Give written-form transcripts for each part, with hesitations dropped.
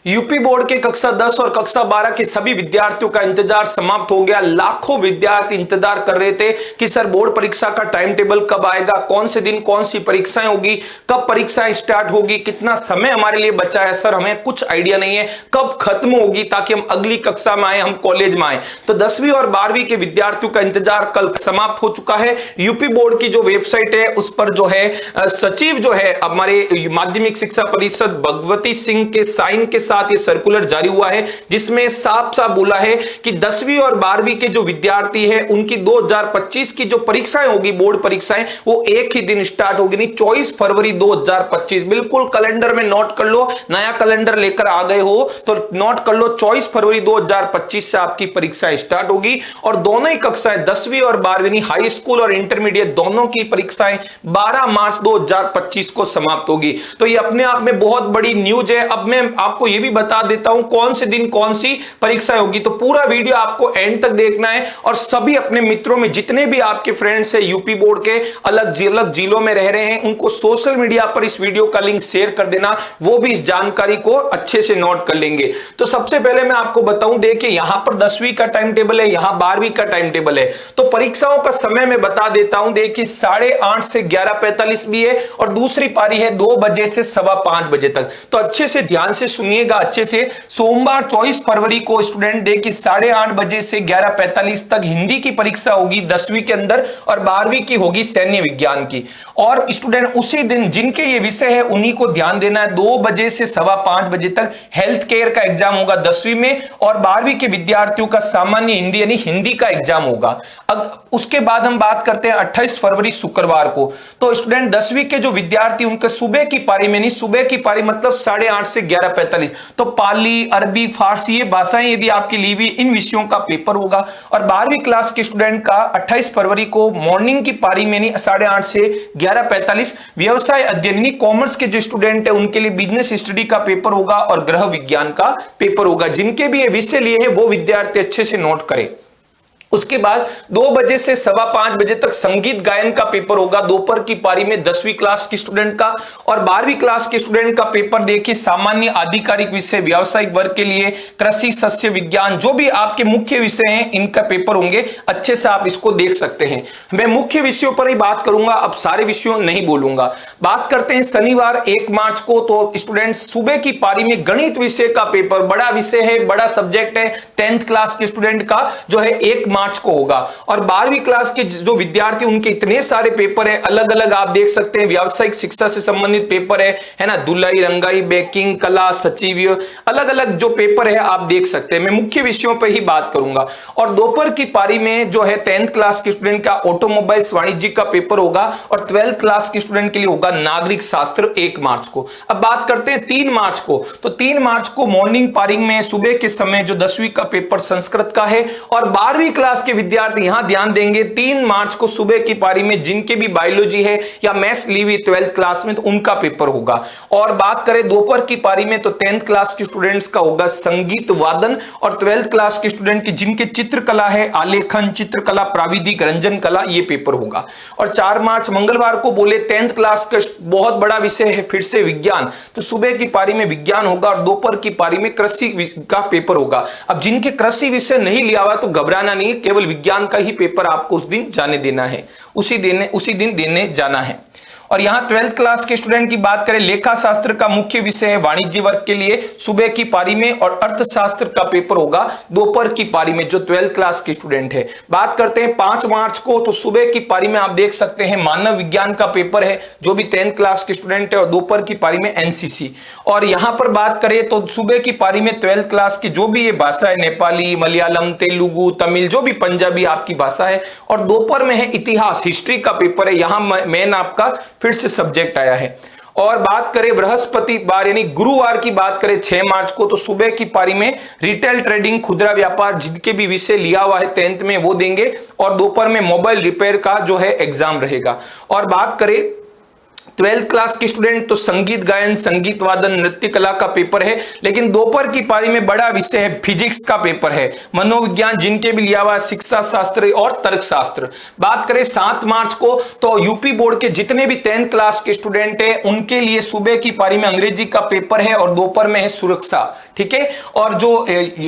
UP board के कक्षा 10 और कक्षा 12 के सभी विद्यार्थियों का इंतजार समाप्त हो गया। लाखों विद्यार्थी इंतजार कर रहे थे कि सर बोर्ड परीक्षा का टाइम टेबल कब आएगा, कौन से दिन कौन सी परीक्षाएं होगी, कब परीक्षाएं स्टार्ट होगी, कितना समय हमारे लिए बचा है। सर हमें कुछ आइडिया नहीं है कब खत्म होगी ताकि हम अगली कक्षा में आए, हम कॉलेज में आए। तो 10वीं और 12वीं के विद्यार्थियों का इंतजार कल समाप्त हो चुका है। यूपी बोर्ड की जो वेबसाइट है उस पर जो है सचिव जो है हमारे माध्यमिक शिक्षा परिषद भगवती सिंह के साइन के साथ ये सर्कुलर जारी हुआ है, जिसमें साफ साफ बोला है कि 10वीं और 12वीं के जो विद्यार्थी है उनकी 2025 की जो परीक्षाएं होगी, बोर्ड परीक्षाएं, वो एक ही दिन स्टार्ट होगी, नहीं 24 फरवरी 2025। बिल्कुल कैलेंडर में नोट कर लो, नया कैलेंडर लेकर आ गए हो तो नोट कर लो, 24 फरवरी 2025 से आपकी परीक्षाएं स्टार्ट होगी। और दोनों ही कक्षाएं 10वीं और 12वीं, हाई स्कूल और इंटरमीडिएट, दोनों की परीक्षाएं 12 मार्च 2025 को समाप्त होगी। तो ये अपने आप में बहुत बड़ी न्यूज है। अब मैं आपको ये भी बता देता हूं कौन से दिन कौन सी परीक्षा होगी, तो पूरा वीडियो आपको एंड तक देखना है। और सभी अपने मित्रों में जितने भी आपके फ्रेंड्स है यूपी बोर्ड के अलग जिलों में रह रहे हैं, उनको सोशल मीडिया पर इस वीडियो का लिंक शेयर कर देना, वो भी इस जानकारी को अच्छे से नोट कर लेंगे। तो सबसे पहले मैं आपको बताऊं, देखिए यहां पर 10वीं का टाइम टेबल है, यहां 12वीं का टाइम टेबल है। तो परीक्षाओं का समय मैं बता देता हूं, देखिए 8:30 से 11:45 भी है और दूसरी पारी है 2 बजे से 5:15 बजे तक। तो अच्छे से ध्यान से सुनिएगा अच्छे से। सोमवार 24 फरवरी को स्टूडेंट देखिए 8:30 बजे से 11:45 तक हिंदी की परीक्षा होगी 10वीं के अंदर, और 12वीं की होगी सैन्य विज्ञान की। और स्टूडेंट उसी दिन जिनके ये विषय है उन्हीं को ध्यान देना है, 2 बजे से 5:15 बजे तक हेल्थ केयर का एग्जाम होगा 10वीं में, और 12वीं के विद्यार्थियों का सामान्य हिंदी यानी हिंदी का एग्जाम होगा। अब उसके बाद हम बात करते हैं 28 फरवरी शुक्रवार को। तो स्टूडेंट 10वीं के जो विद्यार्थी उनके सुबह की पारी में, नहीं सुबह की पारी मतलब 8:30 से 11:45, तो पाली, अरबी, फारसी ये भाषाएं यदि आपकी ली हुई, इन विषयों का पेपर होगा। और 12वीं क्लास के स्टूडेंट का 28 फरवरी को मॉर्निंग की पारी में, नहीं 8:30 से 11:45 व्यवसाय अध्ययन कॉमर्स के जो स्टूडेंट है उनके लिए बिजनेस स्टडी का पेपर होगा और गृह विज्ञान का पेपर होगा। जिनके भी ये विषय लिए हैं वो विद्यार्थी अच्छे से नोट करें। उसके बाद 2 बजे से 5:15 बजे तक संगीत गायन का पेपर होगा दोपहर की पारी में 10वीं क्लास के स्टूडेंट का। और 12वीं क्लास के स्टूडेंट का पेपर देखिए सामान्य आधिकारिक विषय, व्यावसायिक वर्ग के लिए कृषि, सस्य विज्ञान, जो भी आपके मुख्य विषय हैं इनका पेपर होंगे। अच्छे से आप इसको देख सकते हैं। मैं मुख्य विषयों पर ही बात करूंगा, अब सारे विषयों नहीं बोलूंगा। बात करते हैं शनिवार 1 मार्च को। तो स्टूडेंट सुबह की पारी में गणित विषय का पेपर, बड़ा विषय है, बड़ा सब्जेक्ट है, 10th क्लास के स्टूडेंट का जो है 1 मार्च को होगा। और 12वीं क्लास के जो विद्यार्थी उनके इतने सारे पेपर है, अलग अलग आप देख सकते हैं, व्यावसायिक शिक्षा से संबंधित पेपर है ना, धुलाई, रंगाई, बेकिंग, कला, सचिव, अलग अलग जो पेपर है आप देख सकते हैं। मैं मुख्य विषयों पर ही बात करूंगा। और दोपहर की पारी में जो है 10th क्लास के स्टूडेंट का ऑटोमोबाइल्स वाणिज्य का पेपर होगा, और 12th क्लास के स्टूडेंट के लिए होगा नागरिक शास्त्र 1 मार्च को। अब बात करते हैं 3 मार्च को। तो 3 मार्च को मॉर्निंग पारी में सुबह के समय जो 10वीं का पेपर संस्कृत का है, और 12वीं क्लास के विद्यार्थी यहां ध्यान देंगे 3 मार्च को सुबह की पारी में जिनके भी बायोलॉजी है या मैथ्स ली हुई 12th क्लास में तो उनका पेपर होगा। और बात करें दोपहर की पारी में तो 10th क्लास के स्टूडेंट्स का होगा संगीत वादन, और 12th क्लास के स्टूडेंट की जिनके चित्रकला है, आलेखन, चित्रकला, प्राविधिक, रंजन कला, ये पेपर होगा। और 4 मार्च मंगलवार को बोले 10th क्लास का बहुत बड़ा विषय है फिर से विज्ञान, तो सुबह की पारी में विज्ञान होगा और दोपहर की पारी में कृषि का पेपर होगा। अब जिनके कृषि विषय नहीं लिया हुआ तो घबराना नहीं है, केवल विज्ञान का ही पेपर आपको उस दिन जाने देना है, उसी दिन देने जाना है। और यहां 12th क्लास के स्टूडेंट की बात करें, लेखा शास्त्र का मुख्य विषय है वाणिज्य वर्ग के लिए सुबह की पारी में, और अर्थशास्त्र का पेपर होगा दोपहर की पारी में जो 12th क्लास के स्टूडेंट है। बात करते हैं 5 मार्च को। तो सुबह की पारी में आप देख सकते हैं मानव विज्ञान का पेपर है जो भी 10th क्लास के स्टूडेंट है, और दोपहर की पारी में एनसीसी। और यहां पर बात करें तो सुबह की पारी में 12th क्लास की जो भी ये भाषा है, नेपाली, मलयालम, तेलुगु, तमिल, जो भी पंजाबी आपकी भाषा है, और दोपहर में है इतिहास, हिस्ट्री का पेपर है। यहां मेन आपका फिर से सब्जेक्ट आया है। और बात करें बृहस्पतिवार यानी गुरुवार की बात करें 6 मार्च को, तो सुबह की पारी में रिटेल ट्रेडिंग, खुदरा व्यापार, जिनके भी विषय लिया हुआ है 10th में वो देंगे, और दोपहर में मोबाइल रिपेयर का जो है एग्जाम रहेगा। और बात करें 12th क्लास के स्टूडेंट तो संगीत गायन, संगीत वादन, नृत्य कला का पेपर है। लेकिन दोपहर की पारी में बड़ा विषय है, फिजिक्स का पेपर है, मनोविज्ञान जिनके भी लिया हुआ, शिक्षा शास्त्र और तर्कशास्त्र। बात करें 7 मार्च को तो यूपी बोर्ड के जितने भी 10th क्लास के स्टूडेंट हैं उनके लिए सुबह की पारी में अंग्रेजी का पेपर है और दोपहर में है सुरक्षा, ठीक है। और जो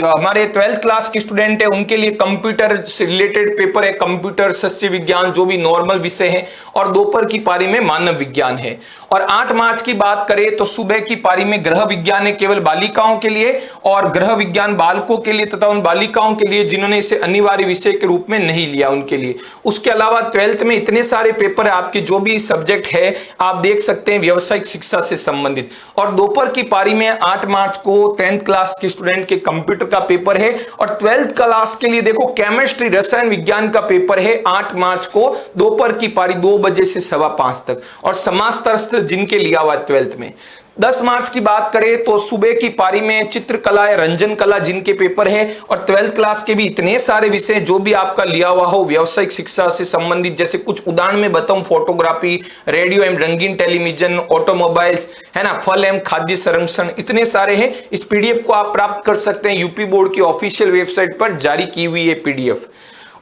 हमारे 12th क्लास के स्टूडेंट है उनके लिए कंप्यूटर से रिलेटेड पेपर है, कंप्यूटर, सस्य विज्ञान जो भी नॉर्मल विषय है, और दोपहर की पारी में मानव विज्ञान है। और 8 मार्च की बात करें तो सुबह की पारी में ग्रह विज्ञान है केवल बालिकाओं के लिए, और ग्रह विज्ञान बालकों के लिए तथा उन बालिकाओं के लिए जिन्होंने इसे अनिवार्य विषय के रूप में नहीं लिया उनके लिए। उसके अलावा 12th में इतने सारे पेपर है आपके, जो भी सब्जेक्ट है आप देख सकते हैं व्यावसायिक शिक्षा से संबंधित। और दोपहर की पारी में 8 मार्च को 10th क्लास के स्टूडेंट के कंप्यूटर का पेपर है, और 12th क्लास के लिए देखो केमिस्ट्री, रसायन विज्ञान का पेपर है 8 मार्च को दोपहर की पारी 2 बजे से 5:15 तक, और समाजशास्त्र जिनके लिया हुआ 12th में। 10 मार्च की बात करें तो सुबह की पारी में चित्रकला या रंजन कला जिनके पेपर है, और 12th क्लास के भी इतने सारे विषय जो भी आपका लिया हुआ हो व्यावसायिक शिक्षा से संबंधित, जैसे कुछ उदाहरण में बताऊं, फोटोग्राफी, रेडियो एवं रंगीन टेलीविजन, ऑटोमोबाइल्स, है ना, फल एवं खाद्य संरक्षण, इतने सारे हैं। इस पीडीएफ को आप प्राप्त कर सकते हैं यूपी बोर्ड की ऑफिशियल वेबसाइट पर जारी की हुई है पीडीएफ।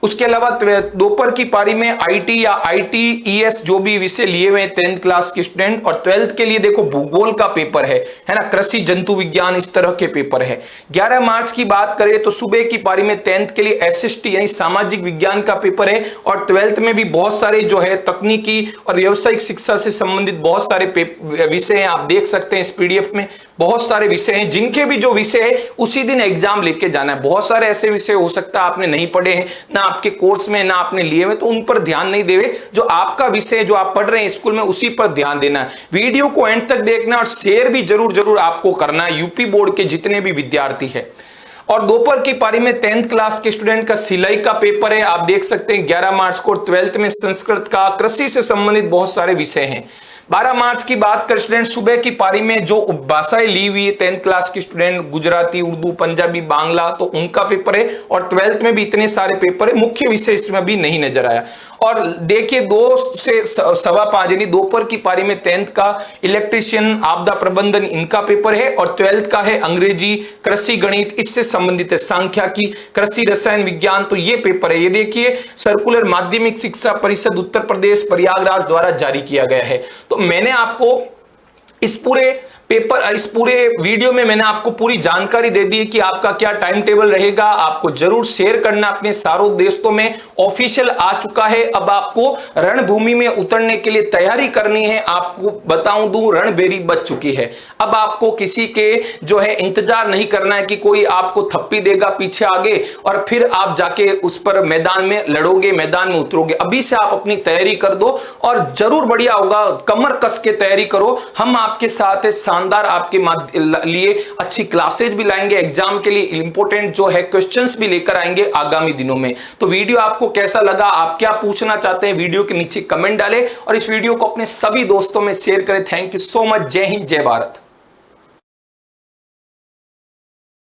उसके अलावा दोपहर की पारी में आईटी या आईटीईएस जो भी विषय लिए हुए 10th क्लास के स्टूडेंट, और 12th के लिए देखो भूगोल का पेपर है ना, कृषि, जंतु विज्ञान, इस तरह के पेपर है। 11 मार्च की बात करें तो सुबह की पारी में 10th के लिए एसएसटी यानी सामाजिक विज्ञान का पेपर है, और 12th में भी बहुत सारे जो है तकनीकी और व्यवसायिक शिक्षा से संबंधित बहुत सारे विषय हैं, आप देख सकते हैं इस पीडीएफ में बहुत सारे विषय हैं जिनके भी जो विषय है उसी दिन एग्जाम लेके जाना है। बहुत सारे ऐसे विषय हो सकता है आपने नहीं पढ़े हैं, ना आपके कोर्स में ना आपने लिए हुए, तो उन पर ध्यान नहीं देवे, जो आपका विषय जो आप पढ़ रहे हैं स्कूल में उसी पर ध्यान देना है। वीडियो को एंड तक देखना और शेयर भी जरूर आपको करना है यूपी बोर्ड के जितने भी विद्यार्थी है। और दोपहर की पारी में 10th क्लास के स्टूडेंट का सिलाई का पेपर है, आप देख सकते हैं 11 मार्च को। 12th में संस्कृत का, कृषि से संबंधित बहुत सारे विषय हैं। 12 मार्च की बात कर स्टूडेंट सुबह की पारी में जो उपभाषाएं ली हुई है 10th क्लास के स्टूडेंट, गुजराती, उर्दू, पंजाबी, बांग्ला, तो उनका पेपर है, और 12th में भी इतने सारे पेपर है, मुख्य विषय इसमें भी नहीं नजर आया। और देखिए 2 से 5:15 यानी दोपहर की पारी में 10th का इलेक्ट्रीशियन, आपदा प्रबंधन, इनका पेपर है, और 12th का है अंग्रेजी, कृषि, गणित, इससे संबंधित है, सांख्यिकी, कृषि, रसायन विज्ञान, तो ये पेपर है। ये देखिए सर्कुलर माध्यमिक शिक्षा परिषद उत्तर प्रदेश प्रयागराज द्वारा जारी किया गया है। तो मैंने आपको इस पूरे वीडियो में मैंने आपको पूरी जानकारी दे दी है कि आपका क्या टाइम टेबल रहेगा। आपको जरूर शेयर करना अपने सारों दोस्तों में, ऑफिशियल आ चुका है। अब आपको रणभूमि में उतरने के लिए तैयारी करनी है। आपको बताऊं दूं, रणबेरी बच चुकी है। अब आपको किसी के जो है इंतजार नहीं करना है कि कोई आपको थप्पी देगा पीछे आगे और फिर आप जाके उस पर मैदान में लड़ोगे, मैदान में उतरोगे। अभी से आप अपनी तैयारी कर दो और जरूर बढ़िया होगा। कमर कस के तैयारी करो, हम आपके साथ है, शानदार आपके लिए अच्छी क्लासेज भी लाएंगे, एग्जाम के लिए इंपॉर्टेंट जो है क्वेश्चंस भी लेकर आएंगे आगामी दिनों में। तो वीडियो आपको कैसा लगा, आप क्या पूछना चाहते हैं, वीडियो के नीचे कमेंट डालें और इस वीडियो को अपने सभी दोस्तों में शेयर करें। Thank you so much. जय हिंद, जय भारत।